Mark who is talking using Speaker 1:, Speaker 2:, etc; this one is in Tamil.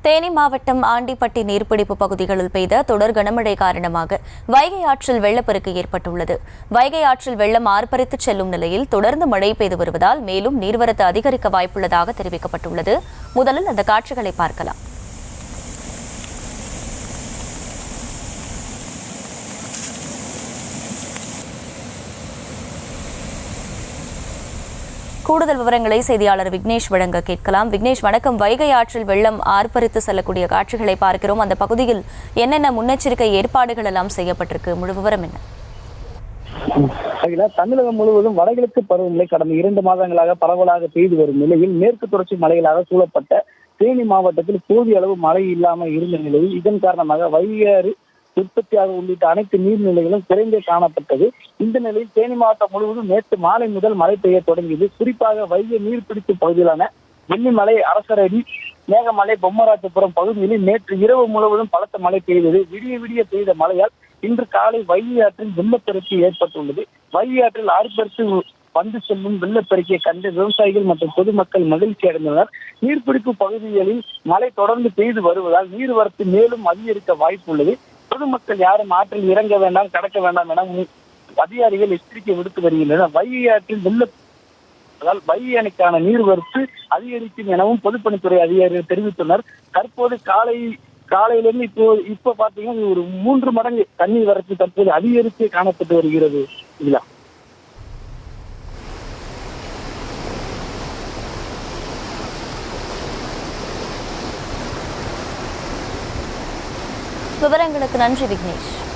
Speaker 1: தேனி மாவட்டம் ஆண்டிப்பட்டி நீர்பிடிப்பு பகுதிகளில் பெய்த தொடர் கனமழை காரணமாக வைகை ஆற்றில் வெள்ளப்பெருக்கு ஏற்பட்டுள்ளது. வைகை ஆற்றில் வெள்ளம் ஆர்ப்பரித்து செல்லும் நிலையில் தொடர்ந்து மழை பெய்து வருவதால் மேலும் நீர்வரத்து அதிகரிக்க வாய்ப்புள்ளதாக தெரிவிக்கப்பட்டுள்ளது. முதலில் அந்த காட்சிகளை பார்க்கலாம். கூடுதல் விவரங்களை செய்தியாளர் விக்னேஷ் வழங்க கேட்கலாம். விக்னேஷ், வணக்கம். வைகை ஆற்றில் வெள்ளம் ஆர்ப்பரித்து செல்லக்கூடிய காட்சிகளை பார்க்கிறோம். அந்த பகுதியில் என்னென்ன முன்னெச்சரிக்கை ஏற்பாடுகள் எல்லாம் செய்யப்பட்டிருக்கு? முழு விவரம் என்ன?
Speaker 2: தமிழகம் முழுவதும் வடகிழக்கு பருவமழை கடந்த 2 மாதங்களாக பரவலாக பெய்து வரும் நிலையில் மேற்கு தொடர்ச்சி மலைகளாக சூழப்பட்ட தேனி மாவட்டத்தில் போதிய அளவு மழை இல்லாமல் இருந்த நிலையில் இதன் காரணமாக வைகை உற்பத்தியாக உள்ளிட்ட அனைத்து நீர்நிலைகளும் குறைந்தே காணப்பட்டது. இந்த நிலையில் தேனி மாவட்டம் முழுவதும் நேற்று மாலை முதல் மழை பெய்ய தொடங்கியது. குறிப்பாக வைகை நீர்பிடிப்பு பகுதியிலான வெள்ளிமலை, அரசரடி, மேகமலை, பொம்மராஜபுரம் பகுதிகளில் நேற்று இரவு முழுவதும் பலத்த மழை பெய்தது. விடிய பெய்த மழையால் இன்று காலை வைகை ஆற்றில் வெள்ளப்பெருக்கு ஏற்பட்டுள்ளது. வைகை ஆற்றில் ஆர்ப்பரித்து வந்து செல்லும் வெள்ளப்பெருக்கியை கண்டு விவசாயிகள் மற்றும் பொதுமக்கள் மகிழ்ச்சி அடைந்தனர். நீர்பிடிப்பு பகுதிகளில் மழை தொடர்ந்து பெய்து வருவதால் நீர்வரத்து மேலும் அதிகரிக்க வாய்ப்பு உள்ளது. பொதுமக்கள் யாரும் ஆற்றில் இறங்க வேண்டாம், கடக்க வேண்டாம் என அதிகாரிகள் எச்சரிக்கை விடுத்து வருகின்றனர். வைகை ஆற்றில் வெள்ளத்தால் வைகை அணைக்கான நீர்வரத்து அதிகரிக்கும் எனவும் பொதுப்பணித்துறை அதிகாரிகள் தெரிவித்துள்ளனர். தற்போது காலையிலிருந்து இப்போ பாத்தீங்கன்னா ஒரு 3 மடங்கு தண்ணீர் வரத்து தற்போது அதிகரித்து காணப்பட்டு வருகிறது. இல்ல
Speaker 1: விவரங்களுக்கு நன்றி விக்னேஷ்.